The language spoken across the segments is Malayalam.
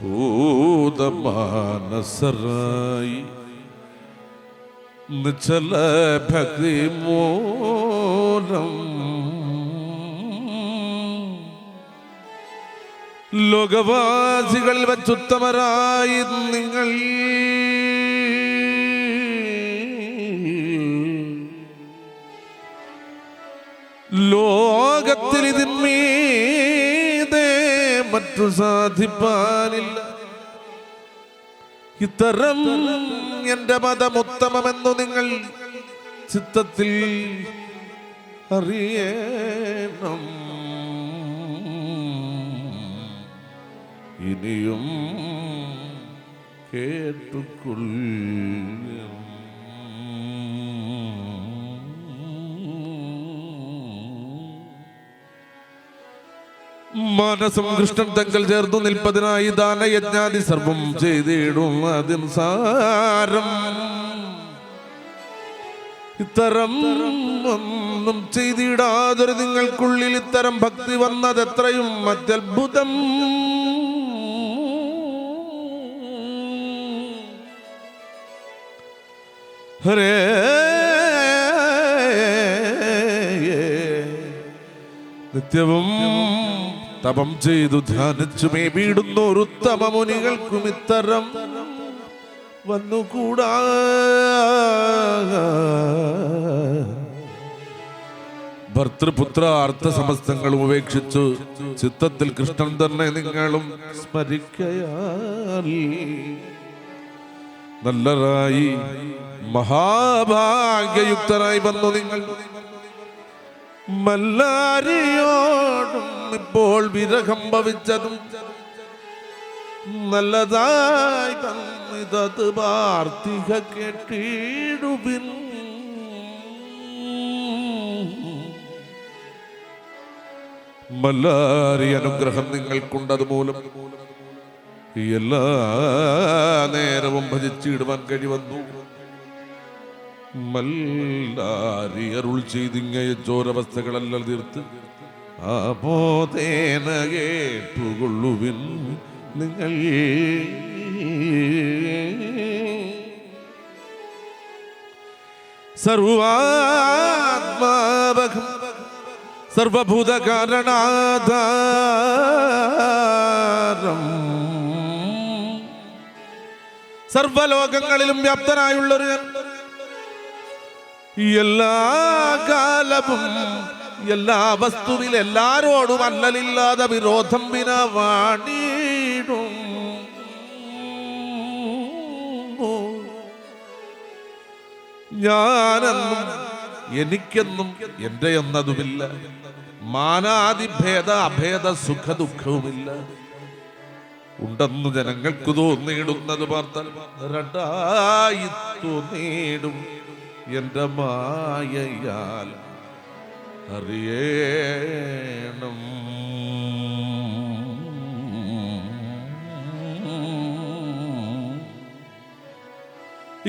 ഭൂതമാനസരായി നിശ്ചല ഭക്തി മൂലം ലോകവാസികളിൽ വച്ചുത്തമരായി നിങ്ങൾ ലോകത്തിൽ ഇതിന്മീതെ മറ്റു സാധിപ്പാനില്ല. ഇത്തരം എന്റെ മതം ഉത്തമമെന്നു നിങ്ങൾ ചിത്തത്തിൽ അറിയണം. ഇനിയും കേട്ടുകൊള്ളും. മനസ്സും കൃഷ്ണൻ തങ്ങൾ ചേർന്നു നിൽപ്പതിനായി ദാനയജ്ഞാതി സർവം ചെയ്തിടും അതിൻ സാരം. ഇത്തരം ഒന്നും ചെയ്തിടാതൊരു നിങ്ങൾക്കുള്ളിൽ ഇത്തരം ഭക്തി വന്നത് എത്രയും അത്യത്ഭുതം. ഹരേ നിത്യവും തപം ചെയ്തു ധ്യാനിച്ചുമേ വീടുന്നോർ ഉത്തമ മുനികൾക്കും ഇത്തരം വന്നുകൂടാ. ഭർത്തൃപുത്ര അർത്ഥ സമസ്തങ്ങളും ഉപേക്ഷിച്ചു ചിത്തത്തിൽ കൃഷ്ണൻ തന്നെ നിങ്ങളും സ്മരിക്കയാൽ നല്ലതായി മഹാഭാഗ്യയുക്തരായി വന്നു നിങ്ങൾ. മല്ലാരിയോടും ഇപ്പോൾ വിരഹം ഭവിച്ചതും നല്ലതായി ഇതത് വാർത്തിക കേട്ടിടുവിൻ. മല്ലാരി അനുഗ്രഹം നിങ്ങൾക്കുണ്ടത് മൂലം എല്ലാ നേരവും ഭജിച്ചിടുവാൻ കഴിവന്നു. മല്ലാരി അരുൾ ചെയ്തിങ്ങയ ചോരവസ്ഥകളെല്ലാം തീർത്ത് ആപോതേന കേട്ടുകൊള്ളുവിൻ നിങ്ങൾ. സർവാത്മാവകം സർവഭൂത കാരണാധാരം സർവലോകങ്ങളിലും വ്യാപ്തനായുള്ളൊരു എല്ലാ കാലവും എല്ലാ വസ്തുവിൽ എല്ലാരോടും അല്ലലില്ലാതെ വിരോധം വിന വാണിടും. ഞാനെന്നും എനിക്കെന്നും എൻ്റെ എന്നതുമില്ല. മാനാദിഭേദ അഭേദ സുഖ ദുഃഖവുമില്ല. ഉണ്ടെന്നു ജനങ്ങൾക്ക് തോന്നിയിടുന്നത് പാർത്താൽ രണ്ടായി തോന്നിയിടും. എന്റെ മായയാൽ അറിയണം.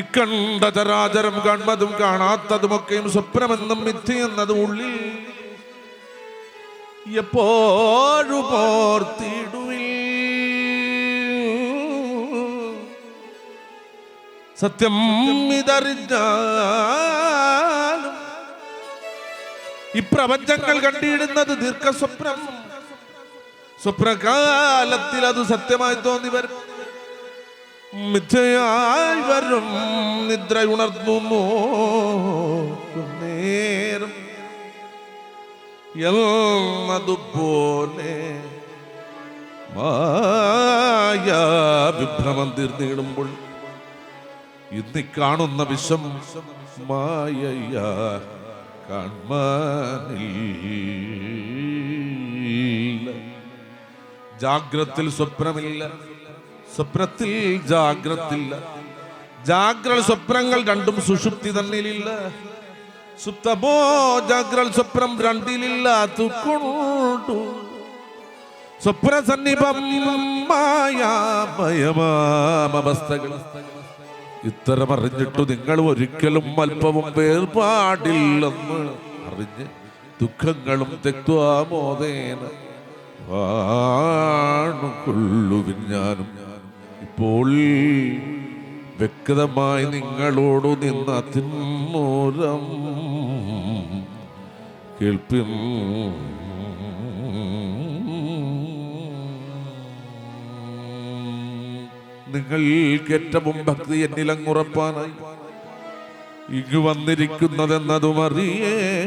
ഇക്കണ്ട ചരാചരം കാണുന്നതും കാണാത്തതുമൊക്കെയും സ്വപ്നമെന്നും മിഥ്യയെന്നതും ഉള്ളിൽ എപ്പോഴും ഓർത്തിടുവിൽ. സത്യം ഇതറിഞ്ഞാലും ഇപ്രപഞ്ചങ്ങൾ കണ്ടിടുന്നത് ദീർഘസ്വപ്നം. സ്വപ്നകാലത്തിൽ അത് സത്യമായി തോന്നി വരും, മിഥ്യയായി വരും. നിദ്ര ഉണർന്നു നേരം എന്നതുപോലെ മായാവിഭ്രമം തീർന്നിടുമ്പോൾ ഇന്ന് കാണുന്ന വിഷം മായയ കാൺമാനില്ല. ജാഗ്രത്തിൽ സ്വപ്നമില്ല, സ്വപ്നത്തിൽ ജാഗ്രത്തില്ല. ജാഗ്രത സ്വപ്നങ്ങൾ രണ്ടും സുഷുപ്തി തന്നിലില്ല. സുപ്തമോ ജാഗ്രത സ്വപ്നം രണ്ടിലില്ല. തുക്കൊണ്ടു സ്വപ്ന സന്നിപം മായാമയമാമവസ്ഥകൾ. ഇത്തരം അറിഞ്ഞിട്ടു നിങ്ങൾ ഒരിക്കലും അല്പവും വേർപാടില്ലെന്ന് അറിഞ്ഞ് ദുഃഖങ്ങളും തെക്വാമോദേന വാണു കൊള്ളുവിൻ. ഞാനും ഇപ്പോൾ വ്യക്തമായി നിങ്ങളോടു നിന്ന അതിമൂലം കേൾപ്പിൻ. നിങ്ങൾക്കേറ്റവും ഭക്തി എന്നിലങ്ങുറപ്പാനായി ഇങ്ങു വന്നിരിക്കുന്നതെന്നതും അറിയണം.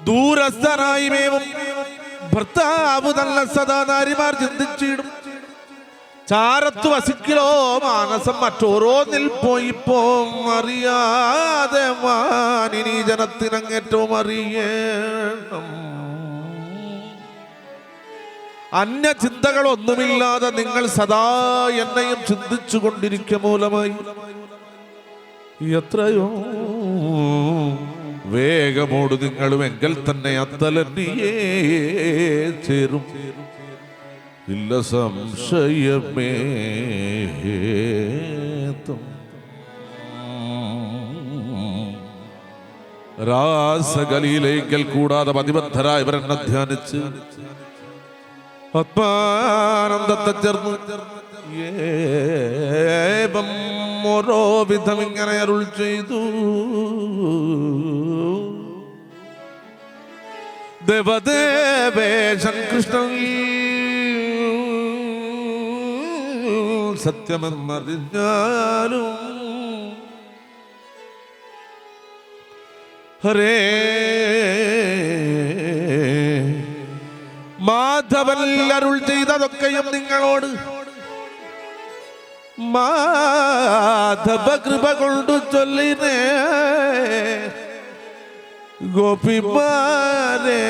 ദൂരസ്ഥനായി മേവും ഭർത്താവ് നല്ല സദാനാരിമാർ ചിന്തിച്ചിടും. ചാരത്തു വസിക്കലോ മാനസം മറ്റോരോന്നിൽ പോയിപ്പോ അറിയാതെ മാനിനി ജനത്തിനങ്ങേറ്റവും അറിയണം. അന്യ ചിന്തകളൊന്നുമില്ലാതെ നിങ്ങൾ സദാ എന്നെയും ചിന്തിച്ചു കൊണ്ടിരിക്കുക മൂലമായി എത്രയോ വേഗമോട് നിങ്ങളും എങ്കിൽ തന്നെ അത്തലന്നിയേ ചേരും. ഇല്ല സംശയമേ. രാസകലിയിലേക്കൽ കൂടാതെ പ്രതിബദ്ധരായ ഇവരെന്നെ ധ്യാനിച്ച് ആത്മാനന്ദത്തെ ചേർന്ന് ഏവം ഓരോ വിധം ഇങ്ങനെ അരുൾ ചെയ്തു. ദേവദേവേശൻ കൃഷ്ണൻ സത്യമെന്നറിഞ്ഞാലും ഹരേ മാധവൻ അരുൾ ചെയ്തതൊക്കെയും നിങ്ങളോട് മാധവ കൃപ കൊണ്ടു ചൊല്ലിനേ ഗോപിമാരേ.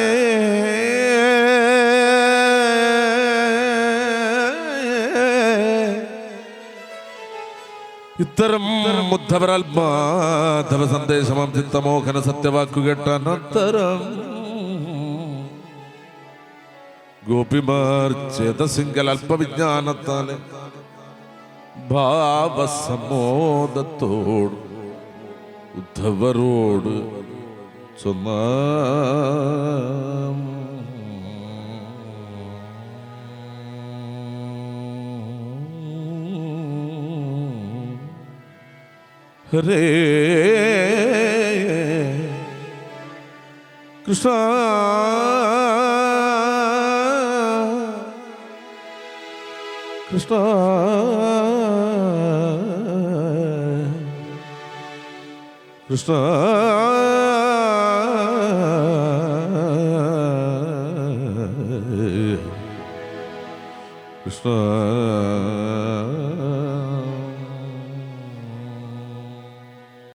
ഇത്തരം ഉദ്ധവരാൽ മാധവ സന്ദേശമാം ചിത്തമോഹന സത്യവാക്കു കേട്ട അനന്തരം ഗോപിമാർ ചേതസിങ്കൽ അല്പവിജ്ഞാനത്താലെ ഭാവസമ്മോദത്തോട് ഉദ്ധവരോട് ചൊന്ന ഹരേ കൃഷ്ണ കൃഷ്ണ കൃഷ്ണ കൃഷ്ണ